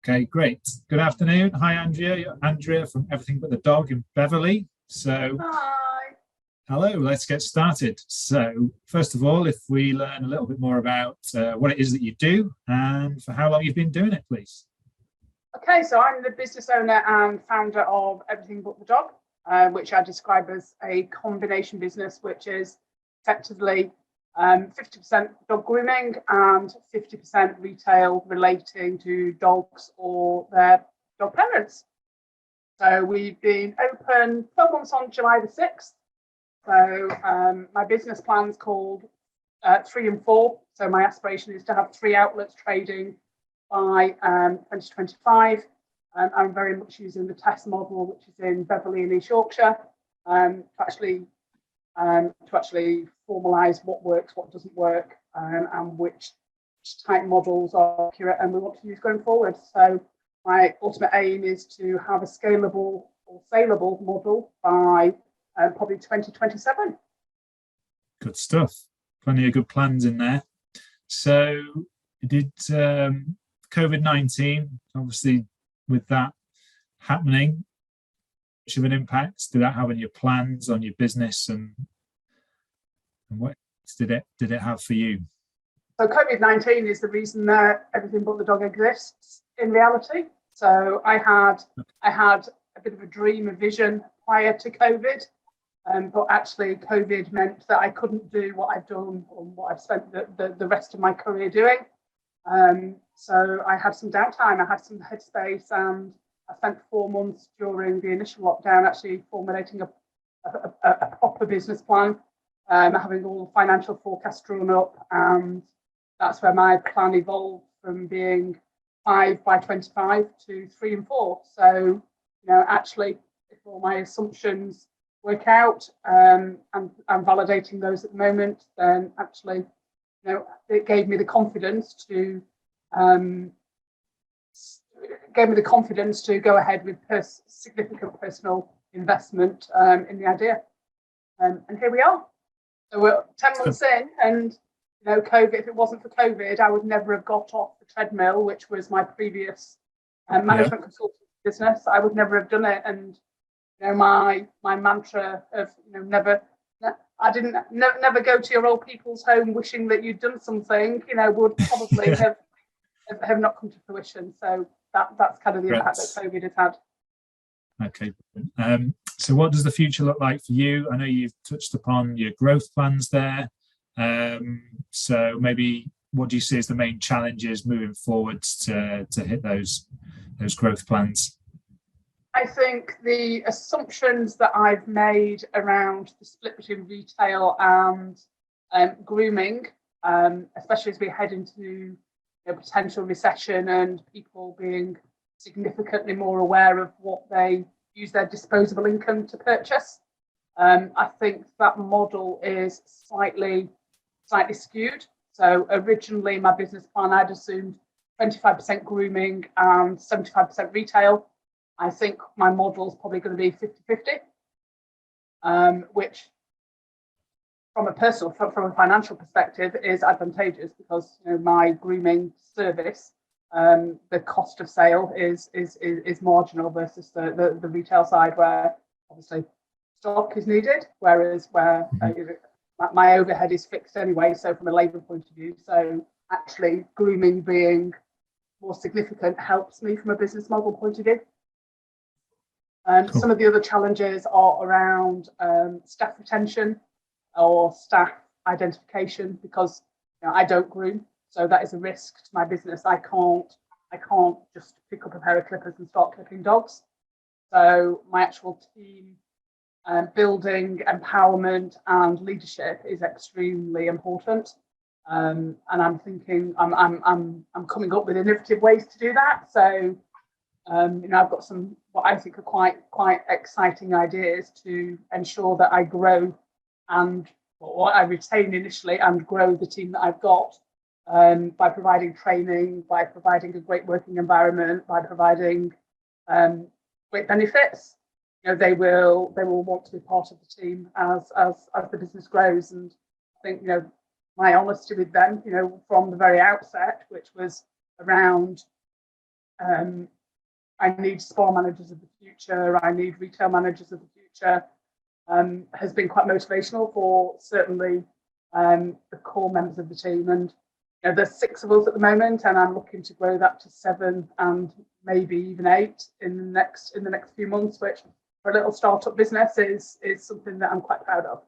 Okay, great. Good afternoon. Hi, Andrea. You're Andrea from Everything But the Dog in Beverley. So, Hi. hello, let's get started. So, first of all, if we learn a little bit more about what it is that you do and for how long you've been doing it, please. Okay, so I'm the business owner and founder of Everything But the Dog, which I describe as a combination business, which is effectively 50% dog grooming and 50% retail relating to dogs or their dog parents. So we've been open 12 months on July the 6th. So my business plan's called 3 and 4. So my aspiration is to have 3 outlets trading by 2025. I'm very much using the test model, which is in Beverley and East Yorkshire, to actually formalise what works, what doesn't work, and which type models are accurate and we want to use going forward. So my ultimate aim is to have a scalable or saleable model by probably 2027. Good stuff. Plenty of good plans in there. So, did COVID-19, obviously, with that happening, much of an impact did that have on your plans, on your business, and what did it have for you? So COVID-19 is the reason that Everything But the Dog exists in reality. So I had a bit of a dream, a vision prior to COVID, but actually COVID meant that I couldn't do what I've done or what I've spent the rest of my career doing. So I had some downtime, I had some headspace, and I spent 4 months during the initial lockdown actually formulating a proper business plan, having all the financial forecasts drawn up, and that's where my plan evolved from being 5 by 25 to 3 and 4. So, actually, if all my assumptions work out, and I'm validating those at the moment, then actually, it gave me the confidence to go ahead with significant personal investment in the idea. And here we are. So we're 10 months in, and COVID. If it wasn't for COVID, I would never have got off the treadmill, which was my previous management consulting business. I would never have done it. And my mantra of never go to your old people's home wishing that you'd done something. Would probably have not come to fruition. So that's kind of the impact that COVID has had. Okay. So what does the future look like for you? I know you've touched upon your growth plans there. So maybe what do you see as the main challenges moving forwards to hit those growth plans? I think the assumptions that I've made around the split between retail and grooming, especially as we head into potential recession and people being significantly more aware of what they use their disposable income to purchase. I think that model is slightly skewed. So originally my business plan, I'd assumed 25% grooming and 75% retail. I think my model is probably going to be 50-50, which from a financial perspective is advantageous because my grooming service, the cost of sale is marginal versus the retail side where obviously stock is needed, whereas where my overhead is fixed anyway, so from a labour point of view. So actually grooming being more significant helps me from a business model point of view. Cool. Some of the other challenges are around staff retention or staff identification because I don't groom, so that is a risk to my business. I can't just pick up a pair of clippers and start clipping dogs. So my actual team building, empowerment, and leadership is extremely important. And I'm thinking I'm coming up with innovative ways to do that. So I've got some what I think are quite exciting ideas to ensure that I grow and what I retain initially and grow the team that I've got by providing training, by providing a great working environment, by providing great benefits. They will want to be part of the team as the business grows. And I think my honesty with them, from the very outset, which was around I need store managers of the future. I need retail managers of the future. Has been quite motivational for certainly the core members of the team. And there's 6 of us at the moment, and I'm looking to grow that to 7 and maybe even 8 in the next few months, which for a little startup business is something that I'm quite proud of.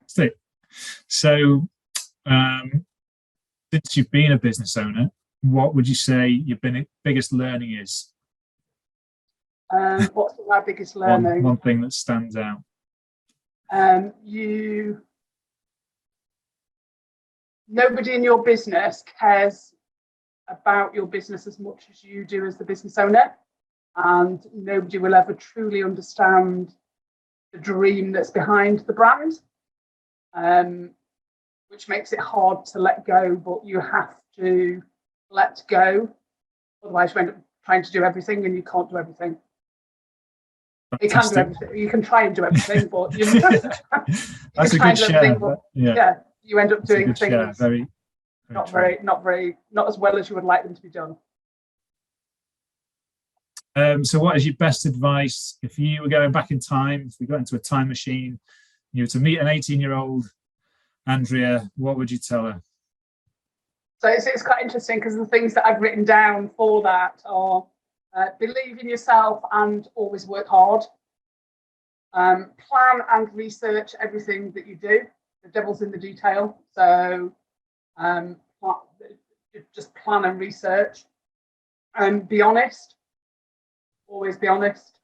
So, since you've been a business owner, what would you say your biggest learning is? What's my biggest learning? One thing that stands out. Nobody in your business cares about your business as much as you do as the business owner, and nobody will ever truly understand the dream that's behind the brand, which makes it hard to let go, but you have to let go, otherwise you end up trying to do everything, and you can't do everything. You can do everything. You can try and do everything, but that's a good share. You end up doing things very not as well as you would like them to be done. So what is your best advice if you were going back in time, if we got into a time machine, you were to meet an 18-year-old Andrea, what would you tell her? So it's quite interesting, because the things that I've written down for that are believe in yourself and always work hard. Plan and research everything that you do. The devil's in the detail. So just plan and research. And be honest. Always be honest.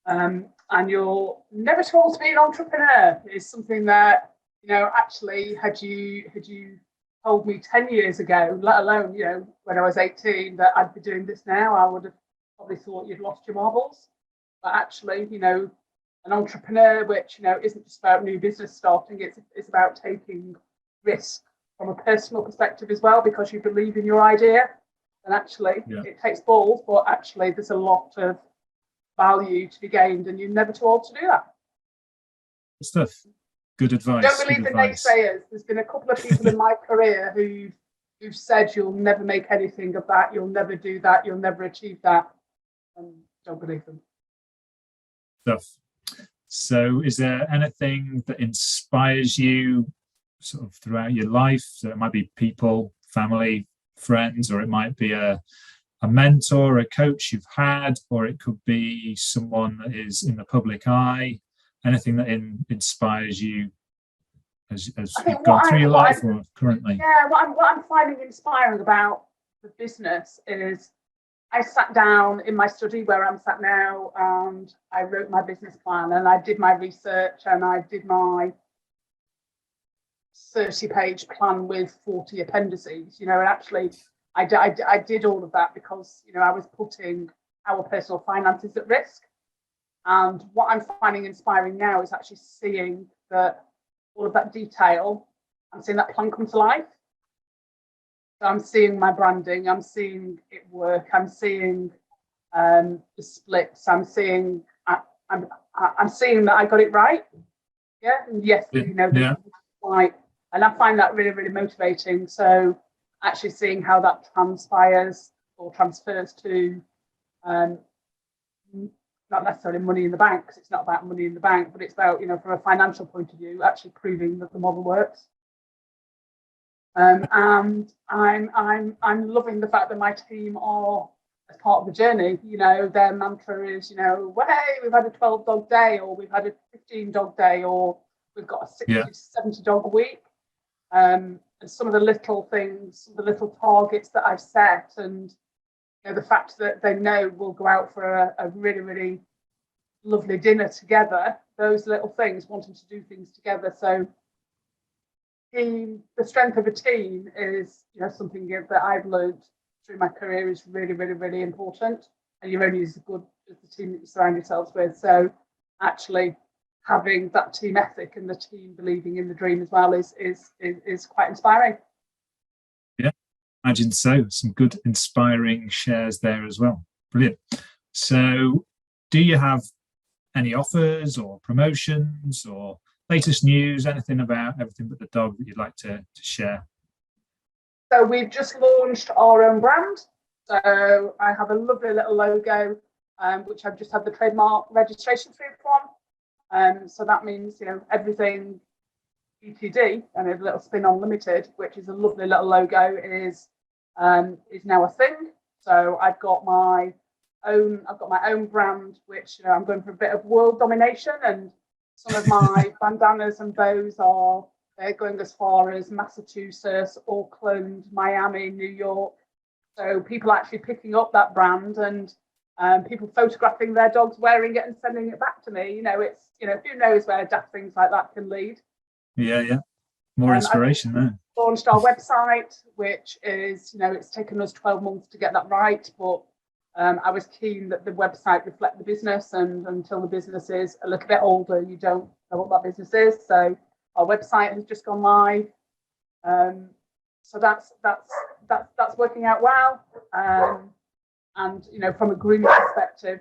And you're never too old to be an entrepreneur is something that, actually, had you told me 10 years ago, let alone, when I was 18, that I'd be doing this now, I would have probably thought you'd lost your marbles. But actually, an entrepreneur, which, isn't just about new business starting, it's about taking risk from a personal perspective as well, because you believe in your idea. And actually, it takes balls, but actually there's a lot of value to be gained, and you're never too old to do that. Good stuff. Good advice. Don't believe the naysayers. There's been a couple of people in my career who've said you'll never make anything of that, you'll never do that, you'll never achieve that. And don't believe them. Stuff. So is there anything that inspires you sort of throughout your life? So it might be people, family, friends, or it might be a mentor, a coach you've had, or it could be someone that is in the public eye. Anything that inspires you as you've gone through your life or currently? Yeah, what I'm finding inspiring about the business is I sat down in my study where I'm sat now, and I wrote my business plan, and I did my research, and I did my 30-page plan with 40 appendices, and actually I did all of that because, I was putting our personal finances at risk. And what I'm finding inspiring now is actually seeing that all of that detail, I'm seeing that plan come to life. So I'm seeing my branding, I'm seeing it work, I'm seeing the splits, I'm seeing that I got it right. Yeah, and yes, right. And I find that really, really motivating. So actually seeing how that transpires or transfers to not necessarily money in the bank, because it's not about money in the bank, but it's about, from a financial point of view, actually proving that the model works. And I'm loving the fact that my team are as part of the journey. Their mantra is, hey, we've had a 12-dog day, or we've had a 15-dog day, or we've got a 60 to 70-dog week. And some of the little things, the little targets that I've set, and the fact that they know we'll go out for a really, really lovely dinner together, those little things, wanting to do things together. So the strength of a team is, something that I've learned through my career is really, really, really important. And you're only as good as the team that you surround yourselves with. So actually having that team ethic and the team believing in the dream as well is quite inspiring. Yeah, imagine so. Some good inspiring shares there as well. Brilliant. So do you have any offers or promotions or latest news, anything about Everything But the Dog that you'd like to share? So we've just launched our own brand. So I have a lovely little logo, which I've just had the trademark registration through from. So that means, everything BTD and a little spin on limited, which is a lovely little logo, is now a thing. So I've got my own brand, which I'm going for a bit of world domination, and some of my bandanas and bows they're going as far as Massachusetts, Auckland, Miami, New York. So people actually picking up that brand, and people photographing their dogs wearing it and sending it back to me. It's who knows where daft things like that can lead. Yeah. More inspiration there. Launched our website, which is, it's taken us 12 months to get that right, but I was keen that the website reflect the business, and until the business is a little bit older, you don't know what that business is. So our website has just gone live. So that's working out well. And from a grooming perspective,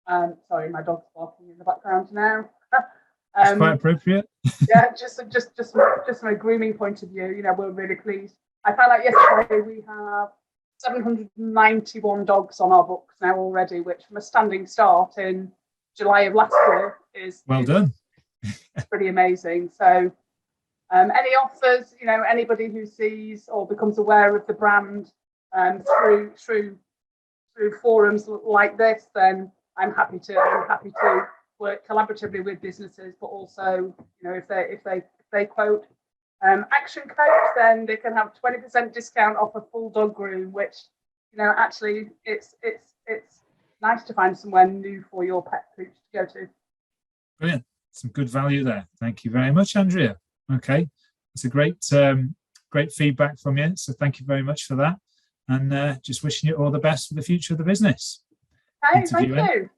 sorry, my dog's barking in the background now. It's quite appropriate. Yeah, just from a grooming point of view, we're really pleased. I found out yesterday we have 791 dogs on our books now already, which from a standing start in July of last year is well done. Pretty amazing. So any offers, anybody who sees or becomes aware of the brand through forums like this, then I'm happy to work collaboratively with businesses, but also, if they quote action coach, then they can have 20% discount off a full dog groom, which, actually it's nice to find somewhere new for your pet pooch to go to. Brilliant. Some good value there. Thank you very much, Andrea. Okay. It's a great feedback from you. So thank you very much for that. And just wishing you all the best for the future of the business. Hey, thank you.